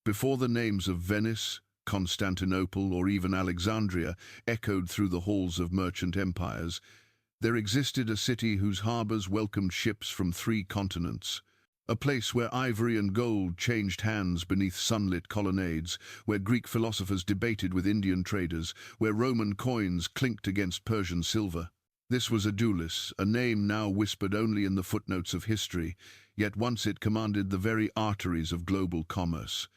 Before the names of Venice, Constantinople, or even Alexandria echoed through the halls of merchant empires, there existed a city whose harbors welcomed ships from 3 continents. A place where ivory and gold changed hands beneath sunlit colonnades, where Greek philosophers debated with Indian traders, where Roman coins clinked against Persian silver. This was Adulis, a name now whispered only in the footnotes of history, yet once it commanded the very arteries of global commerce.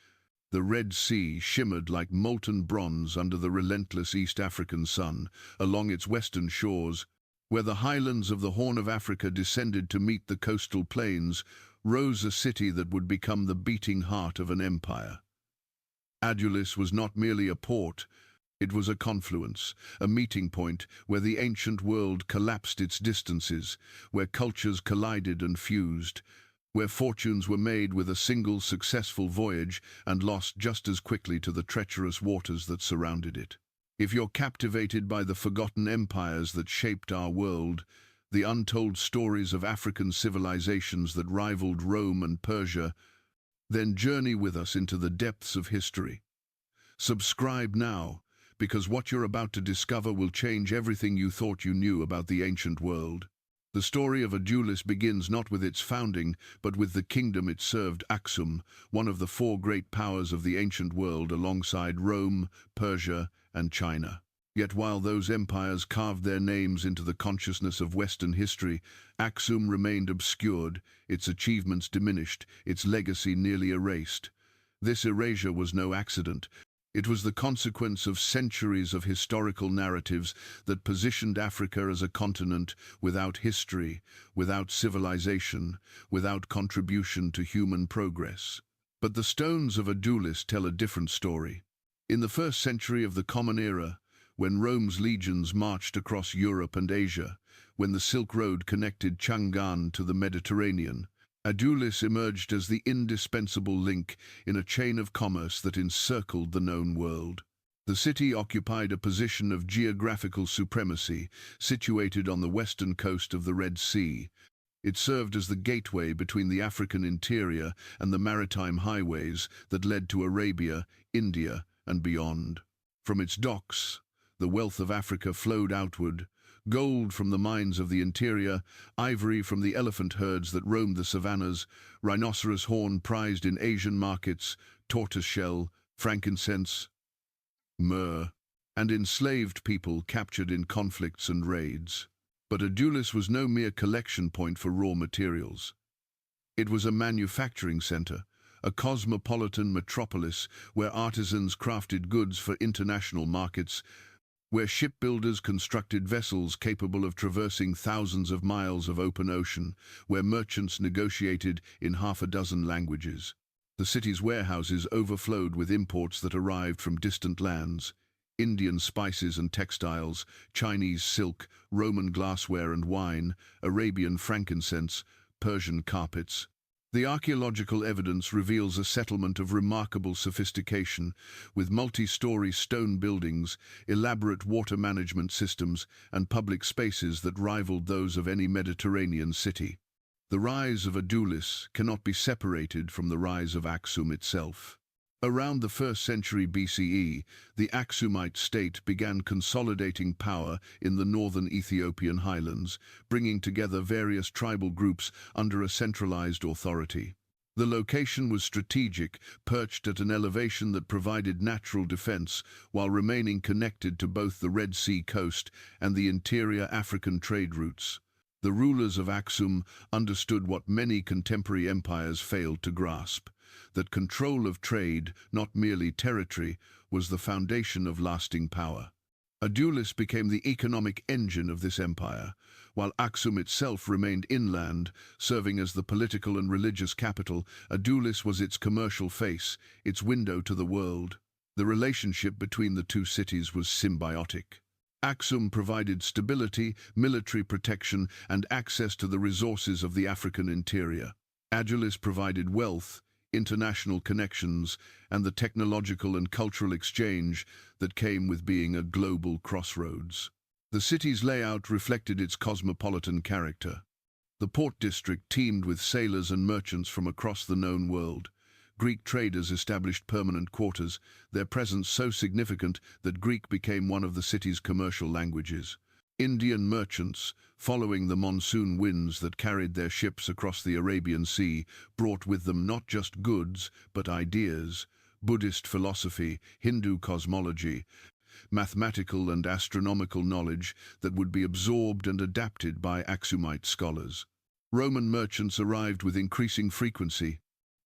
The Red Sea shimmered like molten bronze under the relentless East African sun. Along its western shores, where the highlands of the Horn of Africa descended to meet the coastal plains, rose a city that would become the beating heart of an empire. Adulis was not merely a port, it was a confluence, a meeting point where the ancient world collapsed its distances, where cultures collided and fused, where fortunes were made with a single successful voyage and lost just as quickly to the treacherous waters that surrounded it. If you're captivated by the forgotten empires that shaped our world, the untold stories of African civilizations that rivaled Rome and Persia, then journey with us into the depths of history. Subscribe now, because what you're about to discover will change everything you thought you knew about the ancient world. The story of Adulis begins not with its founding, but with the kingdom it served, Axum, one of the 4 great powers of the ancient world alongside Rome, Persia, and China. Yet while those empires carved their names into the consciousness of Western history, Axum remained obscured, its achievements diminished, its legacy nearly erased. This erasure was no accident. It was the consequence of centuries of historical narratives that positioned Africa as a continent without history, without civilization, without contribution to human progress. But the stones of Adulis tell a different story. In the 1st century of the Common Era, when Rome's legions marched across Europe and Asia, when the Silk Road connected Chang'an to the Mediterranean, Adulis emerged as the indispensable link in a chain of commerce that encircled the known world. The city occupied a position of geographical supremacy, situated on the western coast of the Red Sea. It served as the gateway between the African interior and the maritime highways that led to Arabia, India, and beyond. From its docks, the wealth of Africa flowed outward, gold from the mines of the interior, ivory from the elephant herds that roamed the savannas, rhinoceros horn prized in Asian markets, tortoiseshell, frankincense, myrrh, and enslaved people captured in conflicts and raids. But Adulis was no mere collection point for raw materials. It was a manufacturing center, a cosmopolitan metropolis where artisans crafted goods for international markets, where shipbuilders constructed vessels capable of traversing thousands of miles of open ocean, where merchants negotiated in 6 languages. The city's warehouses overflowed with imports that arrived from distant lands: Indian spices and textiles, Chinese silk, Roman glassware and wine, Arabian frankincense, Persian carpets. The archaeological evidence reveals a settlement of remarkable sophistication, with multi-story stone buildings, elaborate water management systems, and public spaces that rivaled those of any Mediterranean city. The rise of Adulis cannot be separated from the rise of Axum itself. Around the 1st century BCE, the Axumite state began consolidating power in the northern Ethiopian highlands, bringing together various tribal groups under a centralized authority. The location was strategic, perched at an elevation that provided natural defense while remaining connected to both the Red Sea coast and the interior African trade routes. The rulers of Axum understood what many contemporary empires failed to grasp: that control of trade, not merely territory, was the foundation of lasting power. Adulis became the economic engine of this empire, while Axum itself remained inland, serving as the political and religious capital. Adulis was its commercial face, its window to the world. The relationship between the 2 cities was symbiotic. Axum provided stability, military protection, and access to the resources of the African interior. Adulis provided wealth, international connections, and the technological and cultural exchange that came with being a global crossroads. The city's layout reflected its cosmopolitan character. The port district teemed with sailors and merchants from across the known world. Greek traders established permanent quarters, their presence so significant that Greek became one of the city's commercial languages. Indian merchants, following the monsoon winds that carried their ships across the Arabian Sea, brought with them not just goods, but ideas, Buddhist philosophy, Hindu cosmology, mathematical and astronomical knowledge that would be absorbed and adapted by Axumite scholars. Roman merchants arrived with increasing frequency,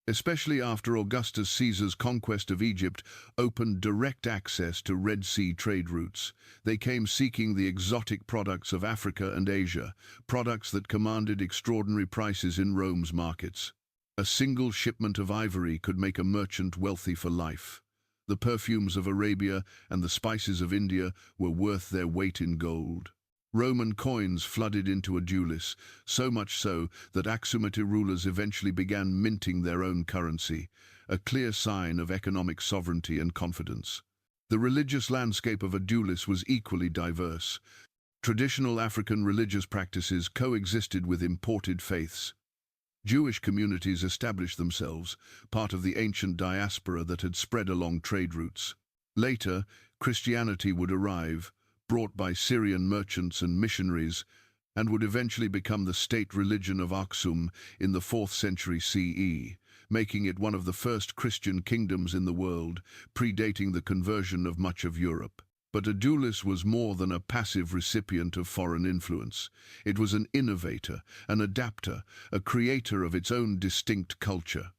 especially after Augustus Caesar's conquest of Egypt opened direct access to Red Sea trade routes. They came seeking the exotic products of Africa and Asia, products that commanded extraordinary prices in Rome's markets. A single shipment of ivory could make a merchant wealthy for life. The perfumes of Arabia and the spices of India were worth their weight in gold. Roman coins flooded into Adulis, so much so that Axumite rulers eventually began minting their own currency, a clear sign of economic sovereignty and confidence. The religious landscape of Adulis was equally diverse. Traditional African religious practices coexisted with imported faiths. Jewish communities established themselves, part of the ancient diaspora that had spread along trade routes. Later, Christianity would arrive, brought by Syrian merchants and missionaries, and would eventually become the state religion of Axum in the 4th century CE, making it one of the first Christian kingdoms in the world, predating the conversion of much of Europe. But Adulis was more than a passive recipient of foreign influence. It was an innovator, an adapter, a creator of its own distinct culture.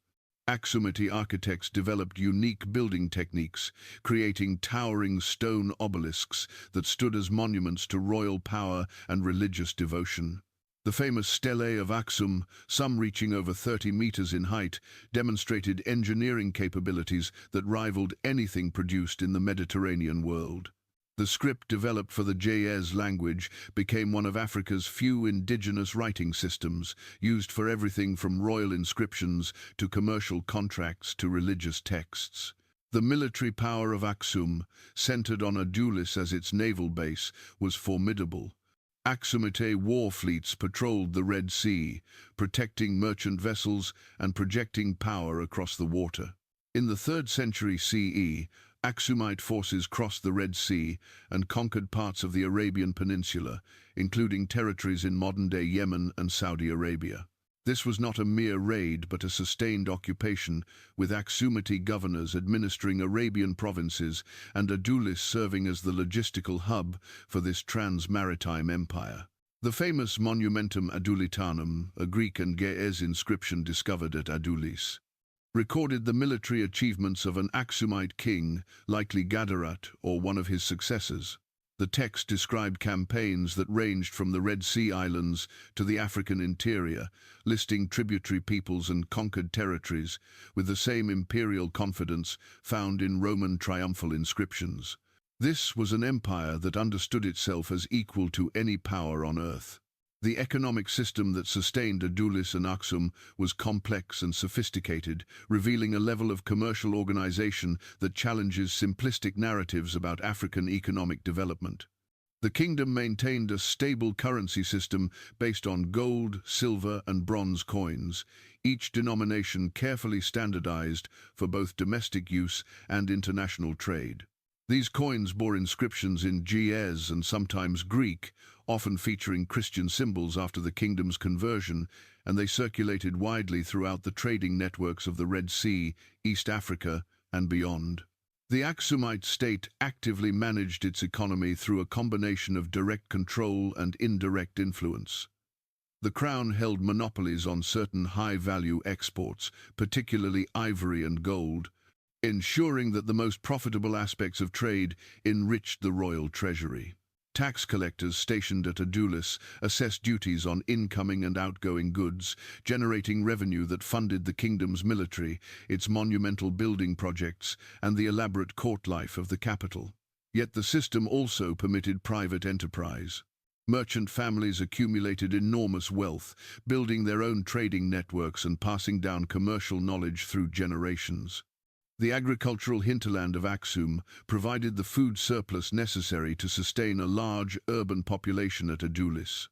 Axumite architects developed unique building techniques, creating towering stone obelisks that stood as monuments to royal power and religious devotion. The famous stelae of Axum, some reaching over 30 meters in height, demonstrated engineering capabilities that rivaled anything produced in the Mediterranean world. The script developed for the Ge'ez language became one of Africa's few indigenous writing systems, used for everything from royal inscriptions to commercial contracts to religious texts. The military power of Axum, centered on Adulis as its naval base, was formidable. Axumite war fleets patrolled the Red Sea, protecting merchant vessels and projecting power across the water. In the 3rd century CE, Axumite forces crossed the Red Sea and conquered parts of the Arabian Peninsula, including territories in modern-day Yemen and Saudi Arabia. This was not a mere raid but a sustained occupation, with Axumite governors administering Arabian provinces and Adulis serving as the logistical hub for this trans-maritime empire. The famous Monumentum Adulitanum, a Greek and Ge'ez inscription discovered at Adulis, recorded the military achievements of an Axumite king, likely Gadarat or one of his successors. The text described campaigns that ranged from the Red Sea islands to the African interior, listing tributary peoples and conquered territories, with the same imperial confidence found in Roman triumphal inscriptions. This was an empire that understood itself as equal to any power on earth. The economic system that sustained Adulis and Axum was complex and sophisticated, revealing a level of commercial organization that challenges simplistic narratives about African economic development. The kingdom maintained a stable currency system based on gold, silver, and bronze coins, each denomination carefully standardized for both domestic use and international trade. These coins bore inscriptions in Ge'ez and sometimes Greek, often featuring Christian symbols after the kingdom's conversion, and they circulated widely throughout the trading networks of the Red Sea, East Africa, and beyond. The Axumite state actively managed its economy through a combination of direct control and indirect influence. The crown held monopolies on certain high-value exports, particularly ivory and gold, ensuring that the most profitable aspects of trade enriched the royal treasury. Tax collectors stationed at Adulis assessed duties on incoming and outgoing goods, generating revenue that funded the kingdom's military, its monumental building projects, and the elaborate court life of the capital. Yet the system also permitted private enterprise. Merchant families accumulated enormous wealth, building their own trading networks and passing down commercial knowledge through generations. The agricultural hinterland of Axum provided the food surplus necessary to sustain a large urban population at Adulis.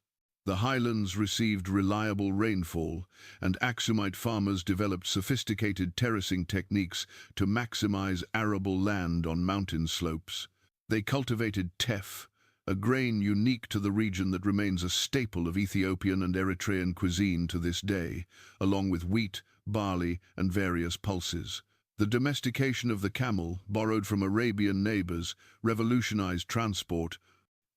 The highlands received reliable rainfall, and Axumite farmers developed sophisticated terracing techniques to maximize arable land on mountain slopes. They cultivated teff, a grain unique to the region that remains a staple of Ethiopian and Eritrean cuisine to this day, along with wheat, barley, and various pulses. The domestication of the camel, borrowed from Arabian neighbors, revolutionized transport,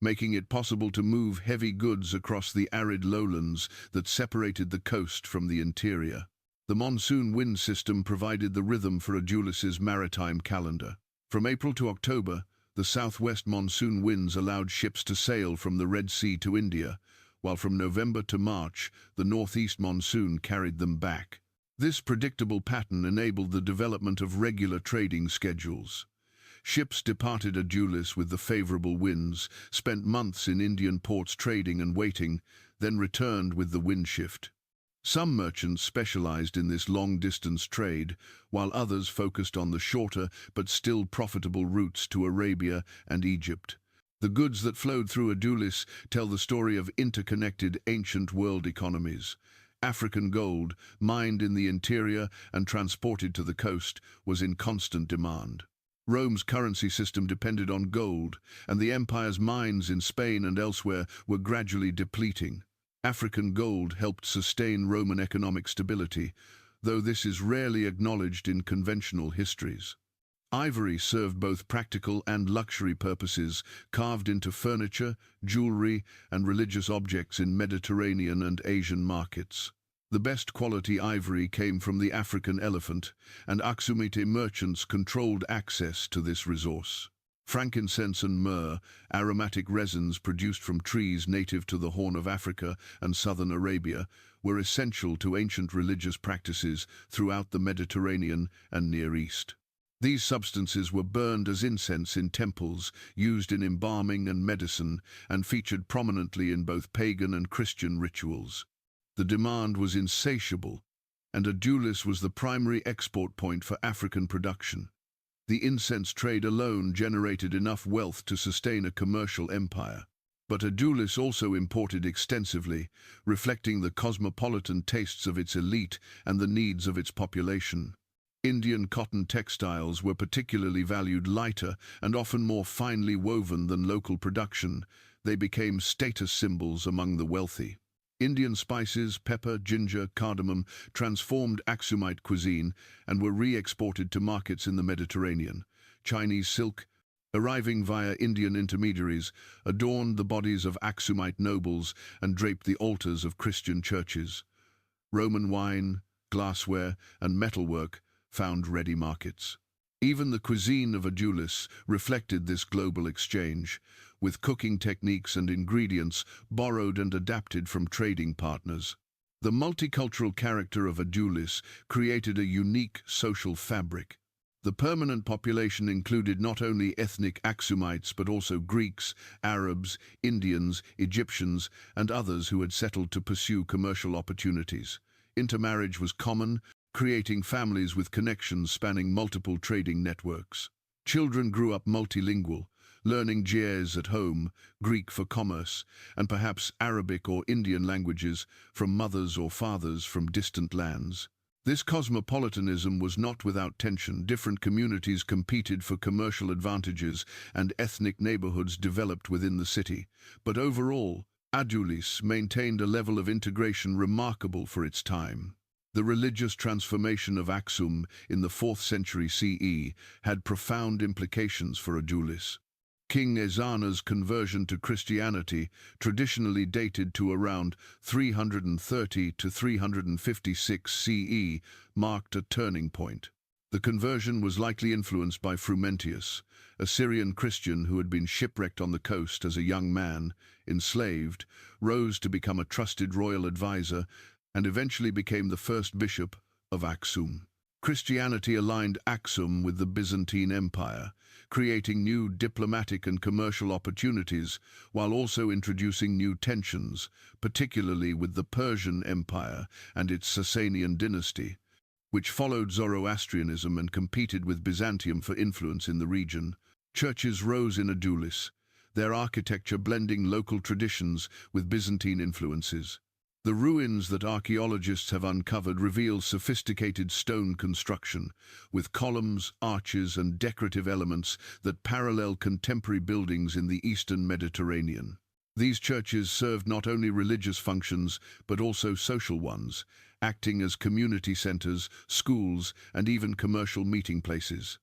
making it possible to move heavy goods across the arid lowlands that separated the coast from the interior. The monsoon wind system provided the rhythm for Adulis's maritime calendar. From April to October, the southwest monsoon winds allowed ships to sail from the Red Sea to India, while from November to March, the northeast monsoon carried them back. This predictable pattern enabled the development of regular trading schedules. Ships departed Adulis with the favorable winds, spent months in Indian ports trading and waiting, then returned with the wind shift. Some merchants specialized in this long-distance trade, while others focused on the shorter but still profitable routes to Arabia and Egypt. The goods that flowed through Adulis tell the story of interconnected ancient world economies. African gold, mined in the interior and transported to the coast, was in constant demand. Rome's currency system depended on gold, and the empire's mines in Spain and elsewhere were gradually depleting. African gold helped sustain Roman economic stability, though this is rarely acknowledged in conventional histories. Ivory served both practical and luxury purposes, carved into furniture, jewelry, and religious objects in Mediterranean and Asian markets. The best quality ivory came from the African elephant, and Axumite merchants controlled access to this resource. Frankincense and myrrh, aromatic resins produced from trees native to the Horn of Africa and southern Arabia, were essential to ancient religious practices throughout the Mediterranean and Near East. These substances were burned as incense in temples, used in embalming and medicine, and featured prominently in both pagan and Christian rituals. The demand was insatiable, and Adulis was the primary export point for African production. The incense trade alone generated enough wealth to sustain a commercial empire. But Adulis also imported extensively, reflecting the cosmopolitan tastes of its elite and the needs of its population. Indian cotton textiles were particularly valued, lighter and often more finely woven than local production. They became status symbols among the wealthy. Indian spices, pepper, ginger, cardamom, transformed Axumite cuisine and were re-exported to markets in the Mediterranean. Chinese silk, arriving via Indian intermediaries, adorned the bodies of Axumite nobles and draped the altars of Christian churches. Roman wine, glassware, and metalwork found ready markets. Even the cuisine of Adulis reflected this global exchange, with cooking techniques and ingredients borrowed and adapted from trading partners. The multicultural character of Adulis created a unique social fabric. The permanent population included not only ethnic Axumites but also Greeks, Arabs, Indians, Egyptians, and others who had settled to pursue commercial opportunities. Intermarriage was common, creating families with connections spanning multiple trading networks. Children grew up multilingual, learning Ge'ez at home, Greek for commerce, and perhaps Arabic or Indian languages from mothers or fathers from distant lands. This cosmopolitanism was not without tension. Different communities competed for commercial advantages and ethnic neighborhoods developed within the city. But overall, Adulis maintained a level of integration remarkable for its time. The religious transformation of Axum in the 4th century CE had profound implications for Adulis. King Ezana's conversion to Christianity, traditionally dated to around 330 to 356 CE, marked a turning point. The conversion was likely influenced by Frumentius, a Syrian Christian who had been shipwrecked on the coast as a young man, enslaved, rose to become a trusted royal advisor, and eventually became the first bishop of Axum. Christianity aligned Axum with the Byzantine Empire, creating new diplomatic and commercial opportunities while also introducing new tensions, particularly with the Persian Empire and its Sasanian dynasty, which followed Zoroastrianism and competed with Byzantium for influence in the region. Churches rose in Adulis, their architecture blending local traditions with Byzantine influences. The ruins that archaeologists have uncovered reveal sophisticated stone construction, with columns, arches, and decorative elements that parallel contemporary buildings in the Eastern Mediterranean. These churches served not only religious functions, but also social ones, acting as community centers, schools, and even commercial meeting places.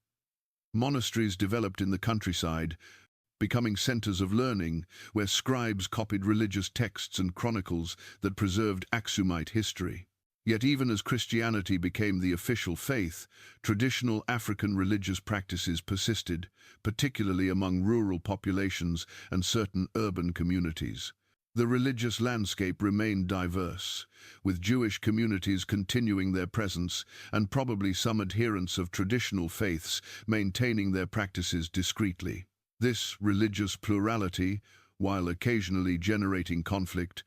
Monasteries developed in the countryside, becoming centers of learning where scribes copied religious texts and chronicles that preserved Axumite history. Yet even as Christianity became the official faith, traditional African religious practices persisted, particularly among rural populations and certain urban communities. The religious landscape remained diverse, with Jewish communities continuing their presence and probably some adherents of traditional faiths maintaining their practices discreetly. This religious plurality, while occasionally generating conflict,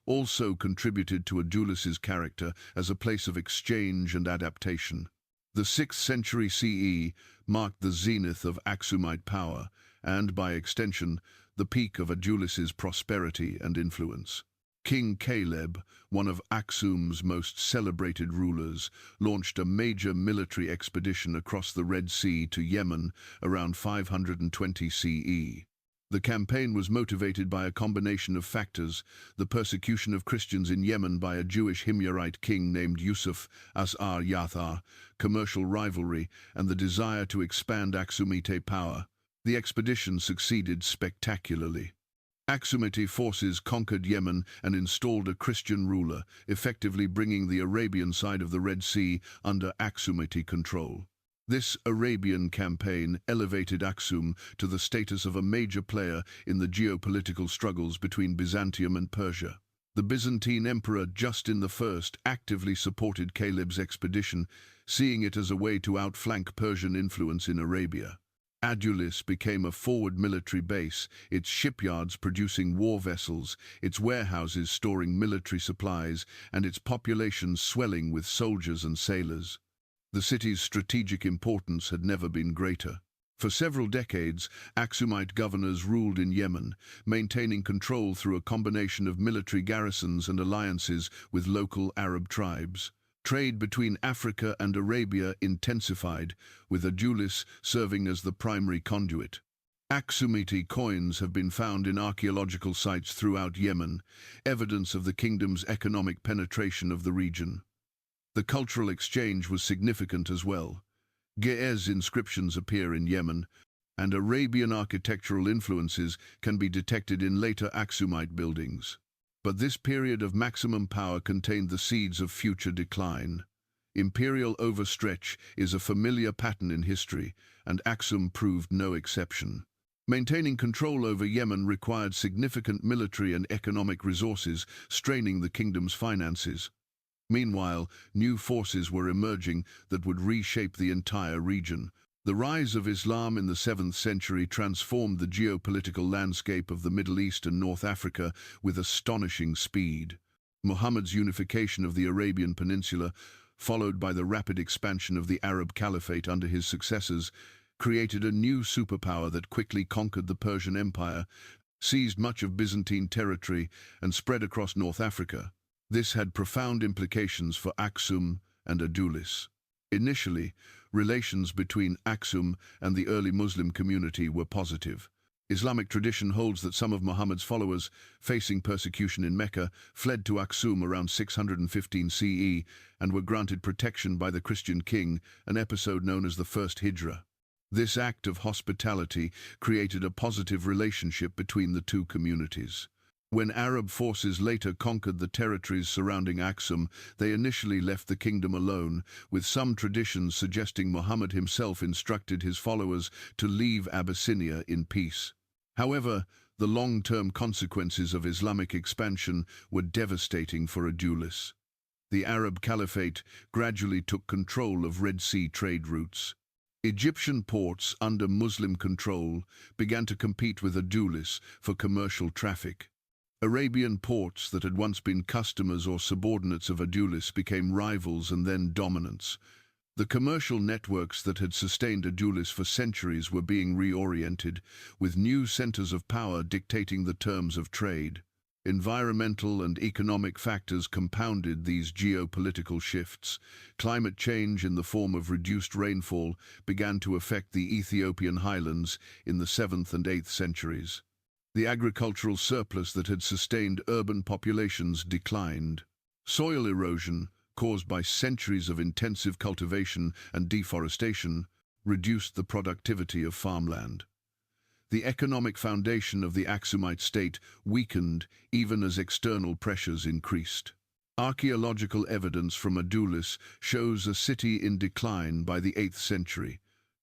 also contributed to Adulis's character as a place of exchange and adaptation. The 6th century CE marked the zenith of Axumite power and, by extension, the peak of Adulis's prosperity and influence. King Caleb, one of Axum's most celebrated rulers, launched a major military expedition across the Red Sea to Yemen around 520 CE. The campaign was motivated by a combination of factors: the persecution of Christians in Yemen by a Jewish Himyarite king named Yusuf as-Yathar, commercial rivalry, and the desire to expand Axumite power. The expedition succeeded spectacularly. Axumite forces conquered Yemen and installed a Christian ruler, effectively bringing the Arabian side of the Red Sea under Axumite control. This Arabian campaign elevated Axum to the status of a major player in the geopolitical struggles between Byzantium and Persia. The Byzantine Emperor Justin I actively supported Caleb's expedition, seeing it as a way to outflank Persian influence in Arabia. Adulis became a forward military base, its shipyards producing war vessels, its warehouses storing military supplies, and its population swelling with soldiers and sailors. The city's strategic importance had never been greater. For several decades, Axumite governors ruled in Yemen, maintaining control through a combination of military garrisons and alliances with local Arab tribes. Trade between Africa and Arabia intensified, with Adulis serving as the primary conduit. Axumite coins have been found in archaeological sites throughout Yemen, evidence of the kingdom's economic penetration of the region. The cultural exchange was significant as well. Ge'ez inscriptions appear in Yemen, and Arabian architectural influences can be detected in later Axumite buildings. But this period of maximum power contained the seeds of future decline. Imperial overstretch is a familiar pattern in history, and Axum proved no exception. Maintaining control over Yemen required significant military and economic resources, straining the kingdom's finances. Meanwhile, new forces were emerging that would reshape the entire region. The rise of Islam in the 7th century transformed the geopolitical landscape of the Middle East and North Africa with astonishing speed. Muhammad's unification of the Arabian Peninsula, followed by the rapid expansion of the Arab Caliphate under his successors, created a new superpower that quickly conquered the Persian Empire, seized much of Byzantine territory, and spread across North Africa. This had profound implications for Axum and Adulis. Initially, relations between Axum and the early Muslim community were positive. Islamic tradition holds that some of Muhammad's followers, facing persecution in Mecca, fled to Axum around 615 CE and were granted protection by the Christian king, an episode known as the First Hijra. This act of hospitality created a positive relationship between the two communities. When Arab forces later conquered the territories surrounding Axum, they initially left the kingdom alone, with some traditions suggesting Muhammad himself instructed his followers to leave Abyssinia in peace. However, the long-term consequences of Islamic expansion were devastating for Adulis. The Arab Caliphate gradually took control of Red Sea trade routes. Egyptian ports under Muslim control began to compete with Adulis for commercial traffic. Arabian ports that had once been customers or subordinates of Adulis became rivals and then dominants. The commercial networks that had sustained Adulis for centuries were being reoriented, with new centers of power dictating the terms of trade. Environmental and economic factors compounded these geopolitical shifts. Climate change in the form of reduced rainfall began to affect the Ethiopian highlands in the 7th and 8th centuries. The agricultural surplus that had sustained urban populations declined. Soil erosion, caused by centuries of intensive cultivation and deforestation, reduced the productivity of farmland. The economic foundation of the Axumite state weakened even as external pressures increased. Archaeological evidence from Adulis shows a city in decline by the 8th century.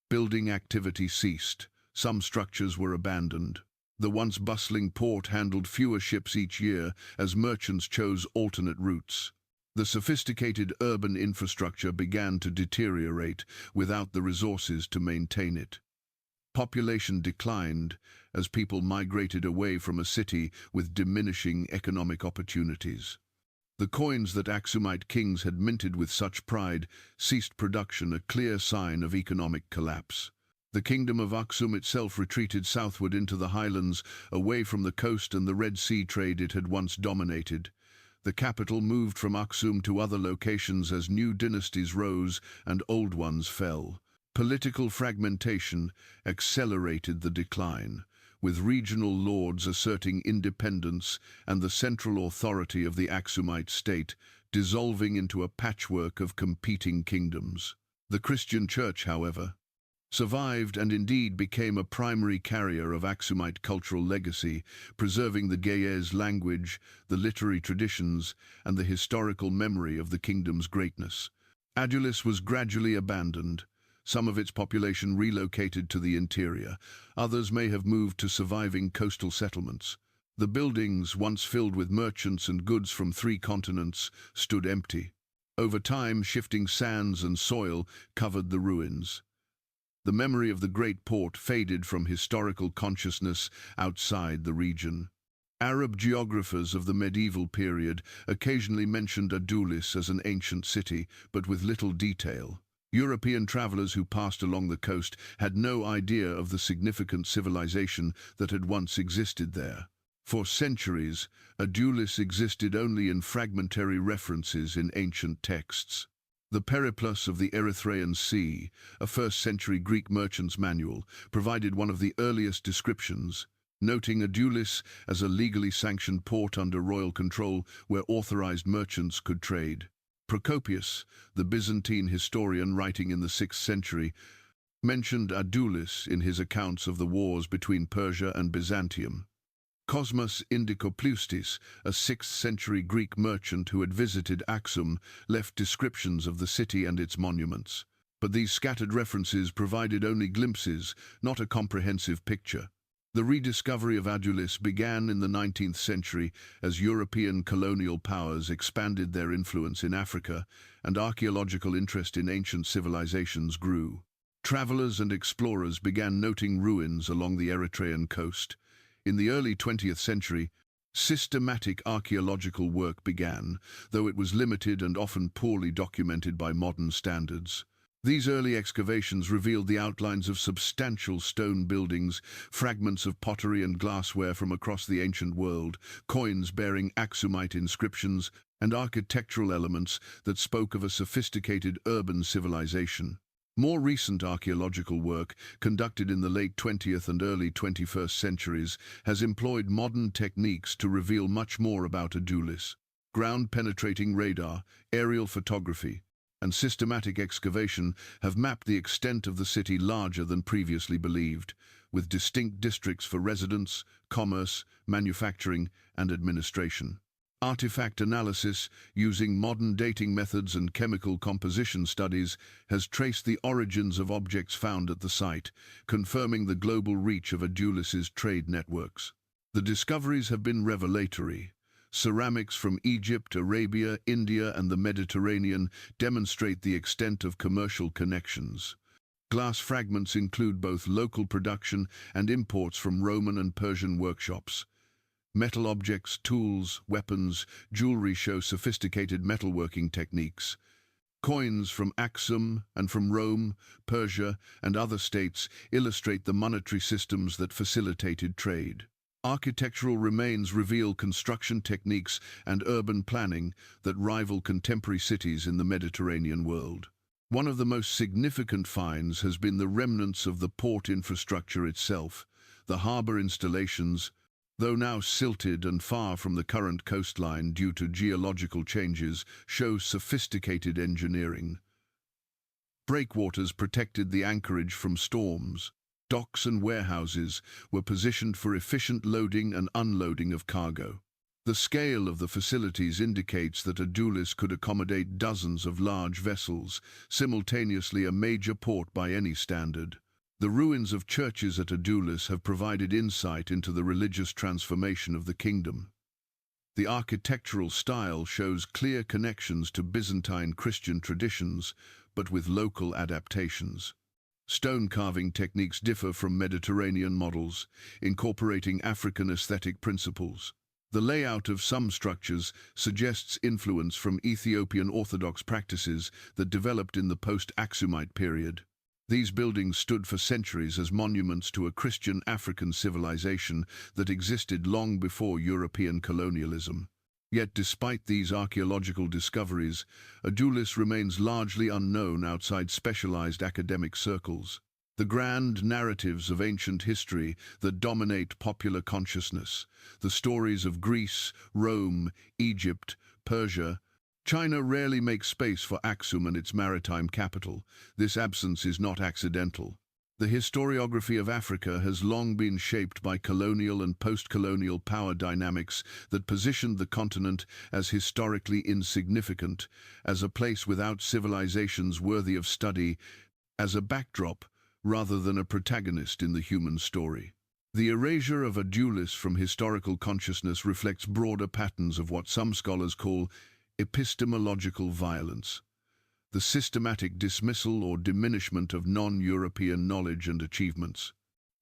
Building activity ceased. Some structures were abandoned. The once bustling port handled fewer ships each year as merchants chose alternate routes. The sophisticated urban infrastructure began to deteriorate without the resources to maintain it. Population declined as people migrated away from a city with diminishing economic opportunities. The coins that Axumite kings had minted with such pride ceased production, a clear sign of economic collapse. The kingdom of Axum itself retreated southward into the highlands, away from the coast and the Red Sea trade it had once dominated. The capital moved from Axum to other locations as new dynasties rose and old ones fell. Political fragmentation accelerated the decline, with regional lords asserting independence and the central authority of the Axumite state dissolving into a patchwork of competing kingdoms. The Christian Church, however, survived and indeed became a primary carrier of Axumite cultural legacy, preserving the Ge'ez language, the literary traditions, and the historical memory of the kingdom's greatness. Adulis was gradually abandoned. Some of its population relocated to the interior. Others may have moved to surviving coastal settlements. The buildings, once filled with merchants and goods from 3 continents, stood empty. Over time, shifting sands and soil covered the ruins. The memory of the great port faded from historical consciousness outside the region. Arab geographers of the medieval period occasionally mentioned Adulis as an ancient city, but with little detail. European travelers who passed along the coast had no idea of the significant civilization that had once existed there. For centuries, Adulis existed only in fragmentary references in ancient texts. The Periplus of the Erythraean Sea, a 1st-century Greek merchant's manual, provided one of the earliest descriptions, noting Adulis as a legally sanctioned port under royal control where authorized merchants could trade. Procopius, the Byzantine historian writing in the 6th century, mentioned Adulis in his accounts of the wars between Persia and Byzantium. Cosmas Indicopleustis, a 6th-century Greek merchant who had visited Axum, left descriptions of the city and its monuments. But these scattered references provided only glimpses, not a comprehensive picture. The rediscovery of Adulis began in the 19th century as European colonial powers expanded their influence in Africa and archaeological interest in ancient civilizations grew. Travelers and explorers began noting ruins along the Eritrean coast. In the early 20th century, systematic archaeological work began, though it was limited and often poorly documented by modern standards. These early excavations revealed the outlines of substantial stone buildings, fragments of pottery and glassware from across the ancient world, coins bearing Axumite inscriptions, and architectural elements that spoke of a sophisticated urban civilization. More recent archaeological work, conducted in the late 20th and early 21st centuries, has employed modern techniques to reveal much more about Adulis. Ground-penetrating radar, aerial photography, and systematic excavation have mapped the extent of the city larger than previously believed, with distinct districts for residence, commerce, manufacturing, and administration. Artifact analysis, using modern dating methods and chemical composition studies, has traced the origins of objects found at the site, confirming the global reach of Adulis's trade networks. The discoveries have been revelatory. Ceramics from Egypt, Arabia, India, and the Mediterranean demonstrate the extent of commercial connections. Glass fragments include both local production and imports from Roman and Persian workshops. Metal objects, tools, weapons, jewelry show sophisticated metalworking techniques. Coins from Axum and from Rome, Persia, and other states illustrate the monetary systems that facilitated trade. Architectural remains reveal construction techniques and urban planning that rival contemporary cities in the Mediterranean world. One of the most significant finds has been the remnants of the port infrastructure itself. The harbour installations, though now silted and far from the current coastline due to geological changes, show sophisticated engineering. Breakwaters protected the anchorage from storms. Docks and warehouses were positioned for efficient loading and unloading of cargo. The scale of the facilities indicates that Adulis could accommodate dozens of large vessels, simultaneously a major port by any standard. The ruins of churches at Adulis have provided insight into the religious transformation of the kingdom. The architectural style shows clear connections to Byzantine Christian traditions, but with local adaptations. Stone carving techniques differ from Mediterranean models, incorporating African aesthetic principles. The layout of some structures suggests influence from Ethiopian Orthodox practices that developed in the post-Axumite period. These buildings stood for centuries as monuments to a Christian African civilization that existed long before European colonialism. Yet despite these archaeological discoveries, Adulis remains largely unknown outside specialized academic circles. The grand narratives of ancient history that dominate popular consciousness, the stories of Greece, Rome, Egypt, Persia, China rarely make space for Axum and its maritime capital. This absence is not accidental. The historiography of Africa has long been shaped by colonial and post-colonial power dynamics that positioned the continent as historically insignificant, as a place without civilizations worthy of study, as a backdrop rather than a protagonist in the human story. The erasure of Adulis from historical consciousness reflects broader patterns of what some scholars call epistemological violence, the systematic dismissal or diminishment of non-European knowledge and achievements.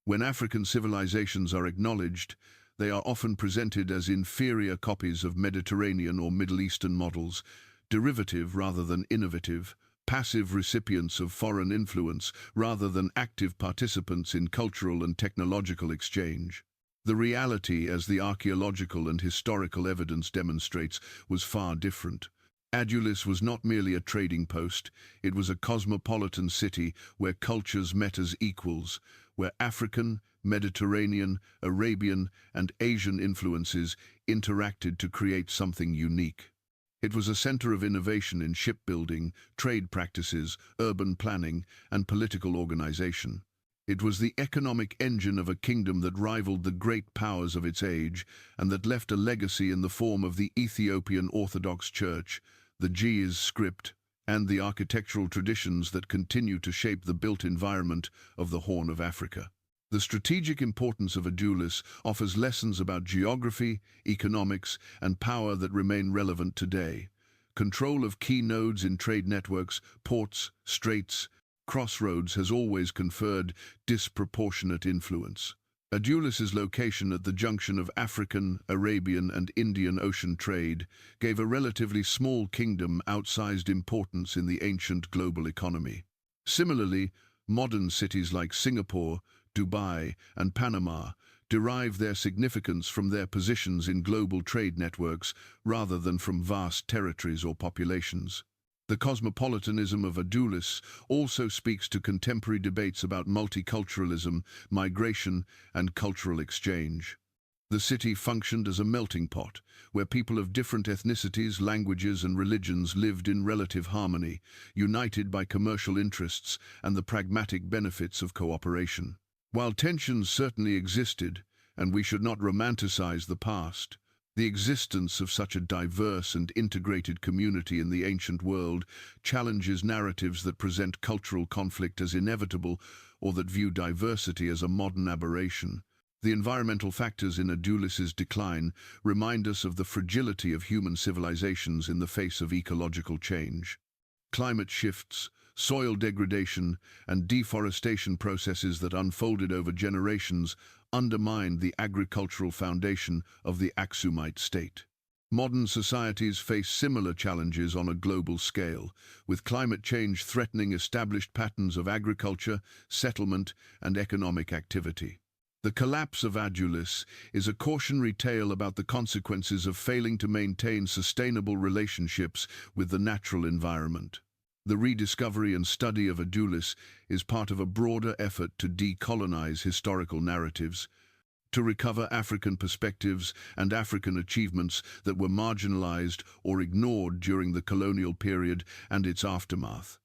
When African civilizations are acknowledged, they are often presented as inferior copies of Mediterranean or Middle Eastern models, derivative rather than innovative, passive recipients of foreign influence rather than active participants in cultural and technological exchange. The reality, as the archaeological and historical evidence demonstrates, was far different. Adulis was not merely a trading post, it was a cosmopolitan city where cultures met as equals, where African, Mediterranean, Arabian, and Asian influences interacted to create something unique. It was a center of innovation in shipbuilding, trade practices, urban planning, and political organization. It was the economic engine of a kingdom that rivaled the great powers of its age and that left a legacy in the form of the Ethiopian Orthodox Church, the Ge'ez script, and the architectural traditions that continue to shape the built environment of the Horn of Africa. The strategic importance of Adulis offers lessons about geography, economics, and power that remain relevant today. Control of key nodes in trade networks, ports, straits, crossroads has always conferred disproportionate influence. Adulis's location at the junction of African, Arabian, and Indian Ocean trade gave a relatively small kingdom outsized importance in the ancient global economy. Similarly, modern cities like Singapore, Dubai, and Panama derive their significance from their positions in global trade networks rather than from vast territories or populations. The cosmopolitanism of Adulis also speaks to contemporary debates about multiculturalism, migration, and cultural exchange. The city functioned as a melting pot, where people of different ethnicities, languages, and religions lived in relative harmony, united by commercial interests and the pragmatic benefits of cooperation. While tensions certainly existed, and we should not romanticize the past, the existence of such a diverse and integrated community in the ancient world challenges narratives that present cultural conflict as inevitable or that view diversity as a modern aberration. The environmental factors in Adulis's decline remind us of the fragility of human civilizations in the face of ecological change. Climate shifts, soil degradation, and deforestation processes that unfolded over generations undermined the agricultural foundation of the Axumite state. Modern societies face similar challenges on a global scale, with climate change threatening established patterns of agriculture, settlement, and economic activity. The collapse of Adulis is a cautionary tale about the consequences of failing to maintain sustainable relationships with the natural environment. The rediscovery and study of Adulis is part of a broader effort to decolonize historical narratives, to recover African perspectives and African achievements that were marginalized or ignored during the colonial period and its aftermath.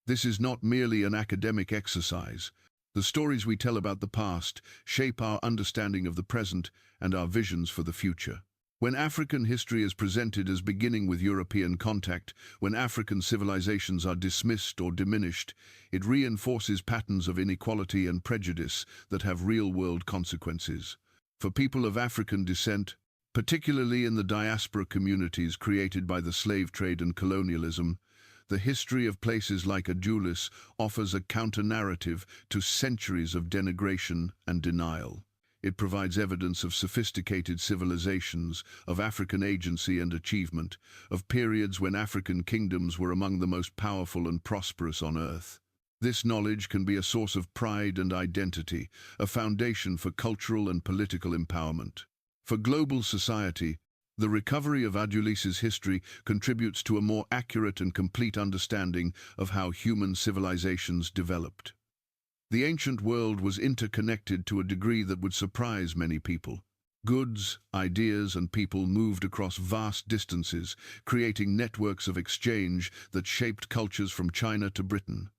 This is not merely an academic exercise. The stories we tell about the past shape our understanding of the present and our visions for the future. When African history is presented as beginning with European contact, when African civilizations are dismissed or diminished, it reinforces patterns of inequality and prejudice that have real-world consequences. For people of African descent, particularly in the diaspora communities created by the slave trade and colonialism, the history of places like Adulis offers a counter-narrative to centuries of denigration and denial. It provides evidence of sophisticated civilizations, of African agency and achievement, of periods when African kingdoms were among the most powerful and prosperous on earth. This knowledge can be a source of pride and identity, a foundation for cultural and political empowerment. For global society, the recovery of Adulis's history contributes to a more accurate and complete understanding of how human civilizations developed. The ancient world was interconnected to a degree that would surprise many people. Goods, ideas, and people moved across vast distances, creating networks of exchange that shaped cultures from China to Britain.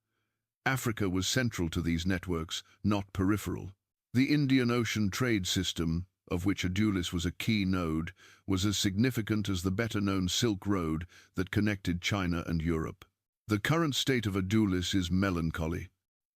Africa was central to these networks, not peripheral. The Indian Ocean trade system, of which Adulis was a key node, was as significant as the better-known Silk Road that connected China and Europe. The current state of Adulis is melancholy.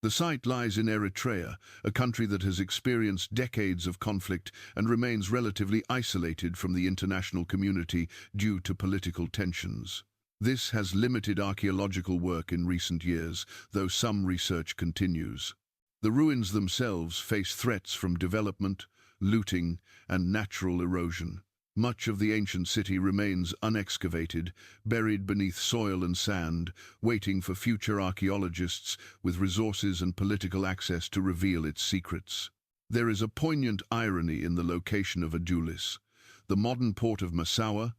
The site lies in Eritrea, a country that has experienced decades of conflict and remains relatively isolated from the international community due to political tensions. This has limited archaeological work in recent years, though some research continues. The ruins themselves face threats from development, looting, and natural erosion. Much of the ancient city remains unexcavated, buried beneath soil and sand, waiting for future archaeologists with resources and political access to reveal its secrets. There is a poignant irony in the location of Adulis. The modern port of Massawa,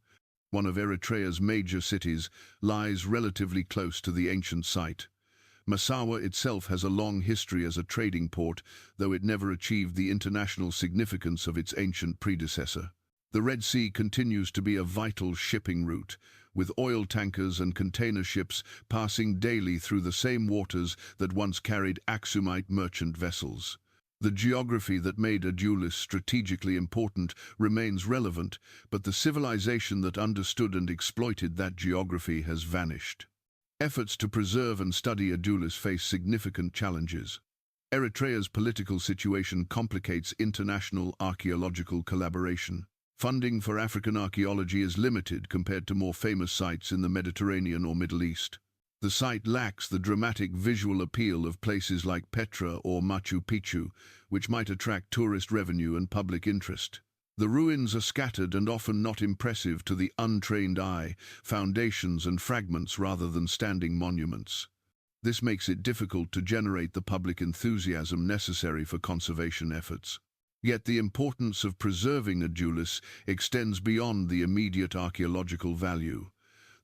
one of Eritrea's major cities, lies relatively close to the ancient site. Massawa itself has a long history as a trading port, though it never achieved the international significance of its ancient predecessor. The Red Sea continues to be a vital shipping route, with oil tankers and container ships passing daily through the same waters that once carried Axumite merchant vessels. The geography that made Adulis strategically important remains relevant, but the civilization that understood and exploited that geography has vanished. Efforts to preserve and study Adulis face significant challenges. Eritrea's political situation complicates international archaeological collaboration. Funding for African archaeology is limited compared to more famous sites in the Mediterranean or Middle East. The site lacks the dramatic visual appeal of places like Petra or Machu Picchu, which might attract tourist revenue and public interest. The ruins are scattered and often not impressive to the untrained eye, foundations and fragments rather than standing monuments. This makes it difficult to generate the public enthusiasm necessary for conservation efforts. Yet the importance of preserving Adulis extends beyond the immediate archaeological value.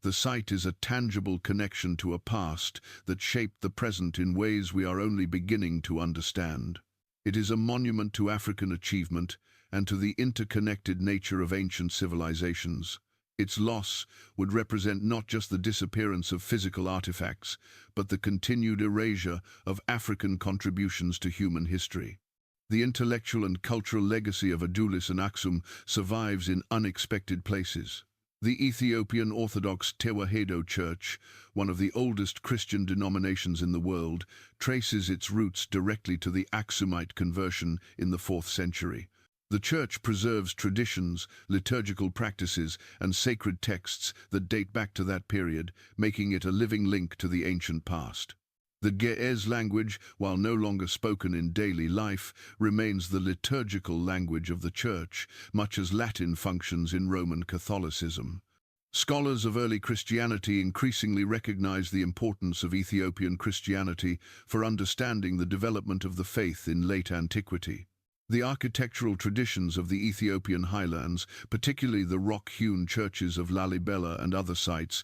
The site is a tangible connection to a past that shaped the present in ways we are only beginning to understand. It is a monument to African achievement and to the interconnected nature of ancient civilizations. Its loss would represent not just the disappearance of physical artifacts, but the continued erasure of African contributions to human history. The intellectual and cultural legacy of Adulis and Axum survives in unexpected places. The Ethiopian Orthodox Tewahedo Church, one of the oldest Christian denominations in the world, traces its roots directly to the Axumite conversion in the 4th century. The church preserves traditions, liturgical practices, and sacred texts that date back to that period, making it a living link to the ancient past. The Ge'ez language, while no longer spoken in daily life, remains the liturgical language of the Church, much as Latin functions in Roman Catholicism. Scholars of early Christianity increasingly recognize the importance of Ethiopian Christianity for understanding the development of the faith in late antiquity. The architectural traditions of the Ethiopian highlands, particularly the rock-hewn churches of Lalibela and other sites,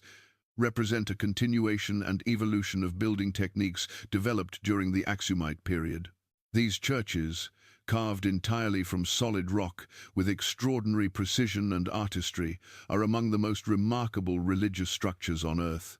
represent a continuation and evolution of building techniques developed during the Axumite period. These churches, carved entirely from solid rock with extraordinary precision and artistry, are among the most remarkable religious structures on Earth.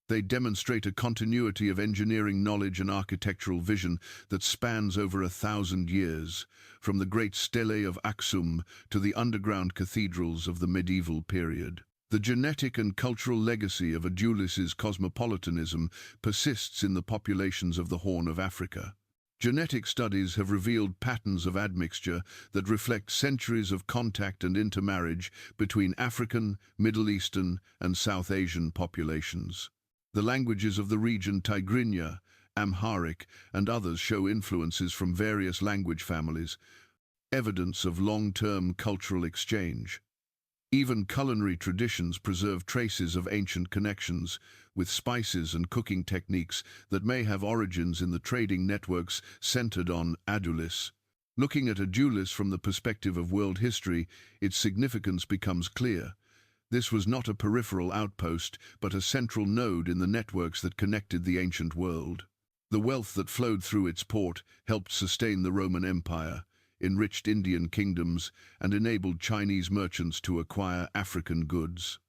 They demonstrate a continuity of engineering knowledge and architectural vision that spans over 1,000 years, from the great stelae of Axum to the underground cathedrals of the medieval period. The genetic and cultural legacy of Adulis's cosmopolitanism persists in the populations of the Horn of Africa. Genetic studies have revealed patterns of admixture that reflect centuries of contact and intermarriage between African, Middle Eastern, and South Asian populations. The languages of the region Tigrinya, Amharic, and others show influences from various language families, evidence of long-term cultural exchange. Even culinary traditions preserve traces of ancient connections, with spices and cooking techniques that may have origins in the trading networks centered on Adulis. Looking at Adulis from the perspective of world history, its significance becomes clear. This was not a peripheral outpost, but a central node in the networks that connected the ancient world. The wealth that flowed through its port helped sustain the Roman Empire, enriched Indian kingdoms, and enabled Chinese merchants to acquire African goods.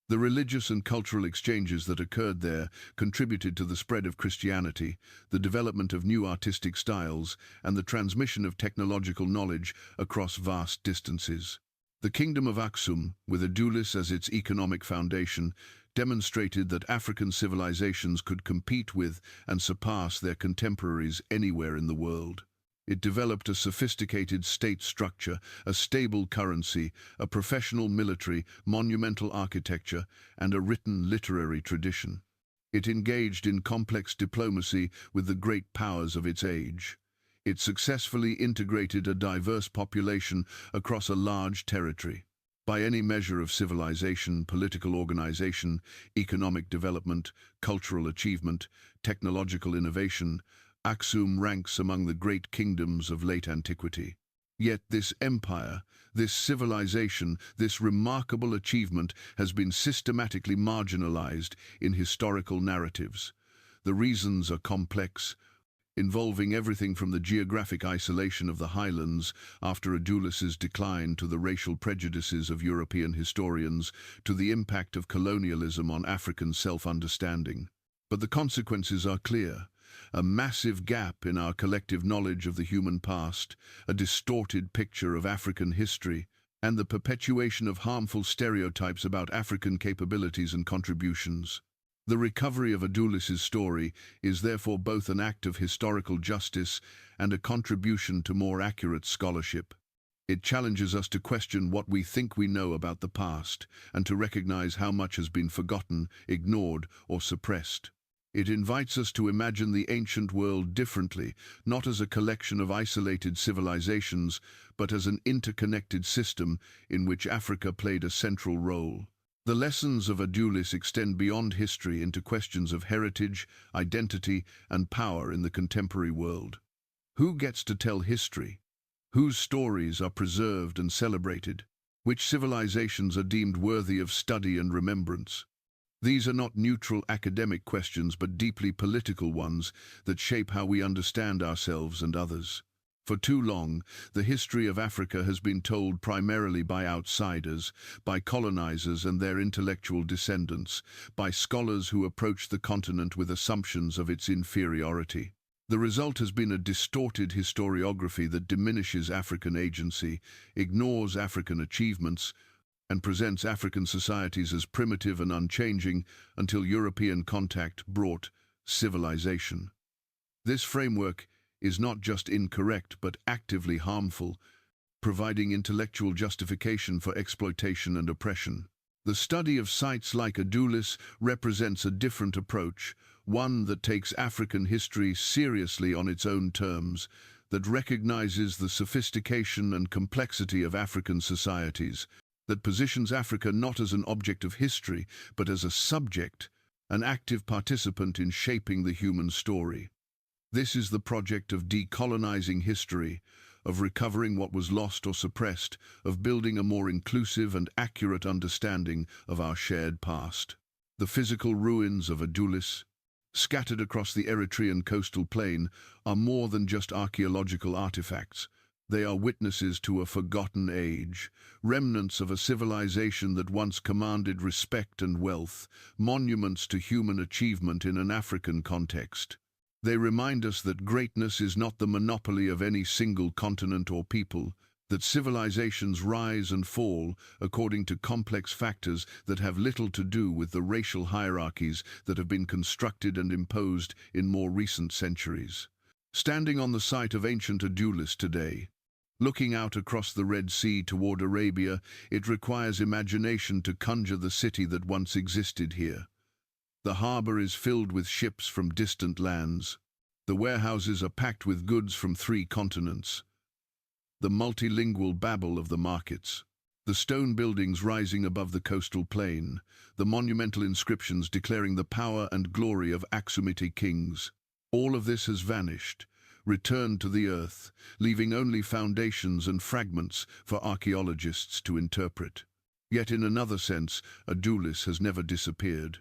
The religious and cultural exchanges that occurred there contributed to the spread of Christianity, the development of new artistic styles, and the transmission of technological knowledge across vast distances. The Kingdom of Axum, with Adulis as its economic foundation, demonstrated that African civilizations could compete with and surpass their contemporaries anywhere in the world. It developed a sophisticated state structure, a stable currency, a professional military, monumental architecture, and a written literary tradition. It engaged in complex diplomacy with the great powers of its age. It successfully integrated a diverse population across a large territory. By any measure of civilization, political organization, economic development, cultural achievement, technological innovation, Axum ranks among the great kingdoms of late antiquity. Yet this empire, this civilization, this remarkable achievement has been systematically marginalized in historical narratives. The reasons are complex, involving everything from the geographic isolation of the highlands after Adulis's decline to the racial prejudices of European historians to the impact of colonialism on African self-understanding. But the consequences are clear. A massive gap in our collective knowledge of the human past, a distorted picture of African history, and the perpetuation of harmful stereotypes about African capabilities and contributions. The recovery of Adulis's story is therefore both an act of historical justice and a contribution to more accurate scholarship. It challenges us to question what we think we know about the past and to recognize how much has been forgotten, ignored, or suppressed. It invites us to imagine the ancient world differently, not as a collection of isolated civilizations, but as an interconnected system in which Africa played a central role. The lessons of Adulis extend beyond history into questions of heritage, identity, and power in the contemporary world. Who gets to tell history? Whose stories are preserved and celebrated? Which civilizations are deemed worthy of study and remembrance? These are not neutral academic questions, but deeply political ones that shape how we understand ourselves and others. For too long, the history of Africa has been told primarily by outsiders, by colonizers and their intellectual descendants, by scholars who approach the continent with assumptions of its inferiority. The result has been a distorted historiography that diminishes African agency, ignores African achievements, and presents African societies as primitive and unchanging until European contact brought civilization. This framework is not just incorrect but actively harmful, providing intellectual justification for exploitation and oppression. The study of sites like Adulis represents a different approach, one that takes African history seriously on its own terms, that recognizes the sophistication and complexity of African societies, that positions Africa not as an object of history, but as a subject, an active participant in shaping the human story. This is the project of decolonizing history, of recovering what was lost or suppressed, of building a more inclusive and accurate understanding of our shared past. The physical ruins of Adulis, scattered across the Eritrean coastal plain, are more than just archaeological artifacts. They are witnesses to a forgotten age, remnants of a civilization that once commanded respect and wealth, monuments to human achievement in an African context. They remind us that greatness is not the monopoly of any single continent or people, that civilizations rise and fall according to complex factors that have little to do with the racial hierarchies that have been constructed and imposed in more recent centuries. Standing on the site of ancient Adulis today, looking out across the Red Sea toward Arabia, it requires imagination to conjure the city that once existed here. The harbor is filled with ships from distant lands. The warehouses are packed with goods from 3 continents. The multilingual babble of the markets. The stone buildings rising above the coastal plain. The monumental inscriptions declaring the power and glory of Axumite kings. All of this has vanished, returned to the earth, leaving only foundations and fragments for archaeologists to interpret. Yet in another sense, Adulis has never disappeared.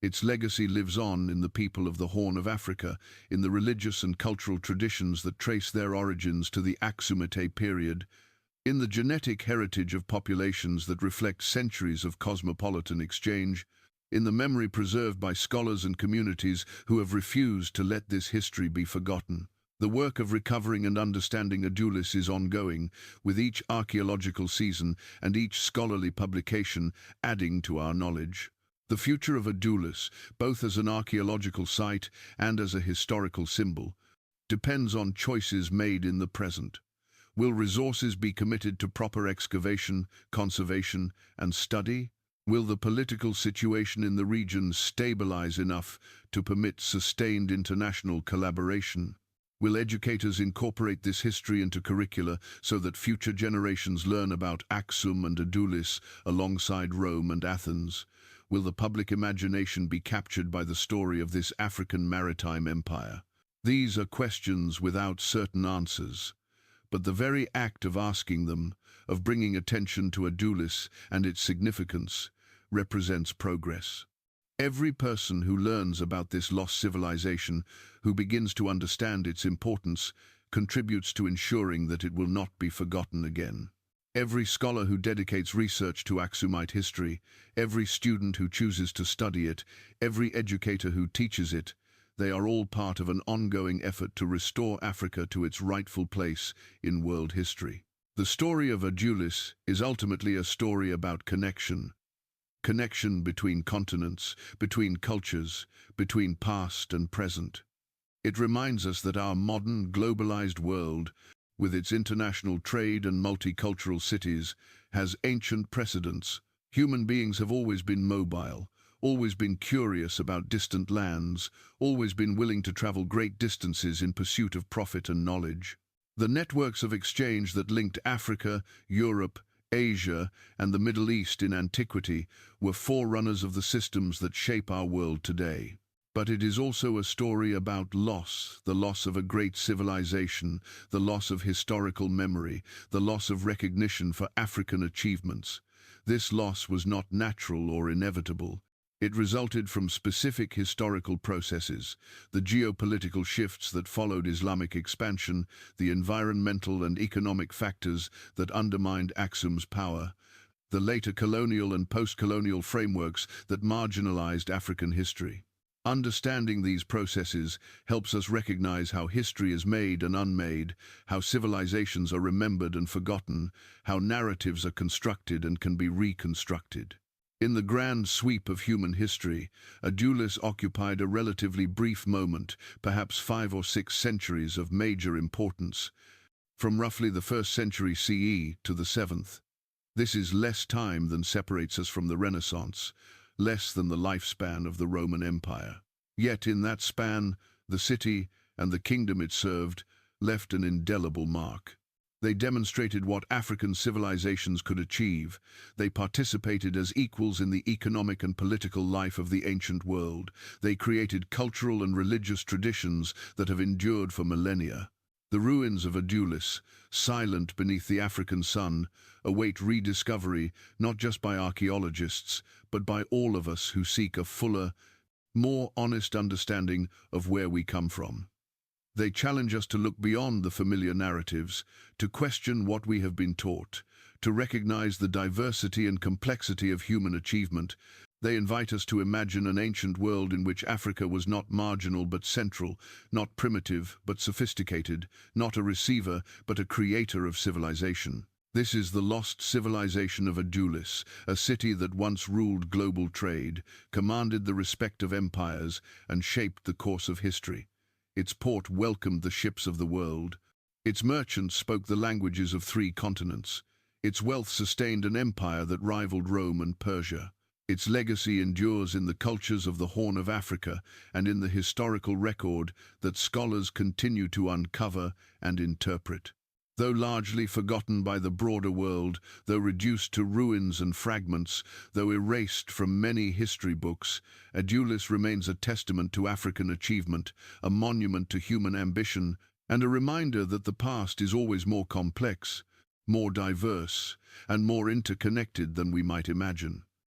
Its legacy lives on in the people of the Horn of Africa, in the religious and cultural traditions that trace their origins to the Axumite period, in the genetic heritage of populations that reflect centuries of cosmopolitan exchange, in the memory preserved by scholars and communities who have refused to let this history be forgotten. The work of recovering and understanding Adulis is ongoing, with each archaeological season and each scholarly publication adding to our knowledge. The future of Adulis, both as an archaeological site and as a historical symbol, depends on choices made in the present. Will resources be committed to proper excavation, conservation, and study? Will the political situation in the region stabilize enough to permit sustained international collaboration? Will educators incorporate this history into curricula so that future generations learn about Axum and Adulis alongside Rome and Athens? Will the public imagination be captured by the story of this African maritime empire? These are questions without certain answers, but the very act of asking them, of bringing attention to Adulis and its significance, represents progress. Every person who learns about this lost civilization, who begins to understand its importance, contributes to ensuring that it will not be forgotten again. Every scholar who dedicates research to Axumite history, every student who chooses to study it, every educator who teaches it, they are all part of an ongoing effort to restore Africa to its rightful place in world history. The story of Adulis is ultimately a story about connection. Connection between continents, between cultures, between past and present. It reminds us that our modern, globalized world, with its international trade and multicultural cities, has ancient precedents. Human beings have always been mobile, always been curious about distant lands, always been willing to travel great distances in pursuit of profit and knowledge. The networks of exchange that linked Africa, Europe, Asia, and the Middle East in antiquity were forerunners of the systems that shape our world today. But it is also a story about loss, the loss of a great civilization, the loss of historical memory, the loss of recognition for African achievements. This loss was not natural or inevitable. It resulted from specific historical processes, the geopolitical shifts that followed Islamic expansion, the environmental and economic factors that undermined Axum's power, the later colonial and post-colonial frameworks that marginalized African history. Understanding these processes helps us recognize how history is made and unmade, how civilizations are remembered and forgotten, how narratives are constructed and can be reconstructed. In the grand sweep of human history, Adulis occupied a relatively brief moment, perhaps 5 or 6 centuries of major importance, from roughly the 1st century CE to the 7th. This is less time than separates us from the Renaissance, less than the lifespan of the Roman Empire. Yet in that span, the city and the kingdom it served left an indelible mark. They demonstrated what African civilizations could achieve. They participated as equals in the economic and political life of the ancient world. They created cultural and religious traditions that have endured for millennia. The ruins of Adulis, silent beneath the African sun, await rediscovery not just by archaeologists, but by all of us who seek a fuller, more honest understanding of where we come from. They challenge us to look beyond the familiar narratives, to question what we have been taught, to recognize the diversity and complexity of human achievement. They invite us to imagine an ancient world in which Africa was not marginal but central, not primitive but sophisticated, not a receiver but a creator of civilization. This is the lost civilization of Adulis, a city that once ruled global trade, commanded the respect of empires, and shaped the course of history. Its port welcomed the ships of the world. Its merchants spoke the languages of 3 continents. Its wealth sustained an empire that rivaled Rome and Persia. Its legacy endures in the cultures of the Horn of Africa and in the historical record that scholars continue to uncover and interpret. Though largely forgotten by the broader world, though reduced to ruins and fragments, though erased from many history books, Adulis remains a testament to African achievement, a monument to human ambition, and a reminder that the past is always more complex, more diverse, and more interconnected than we might imagine.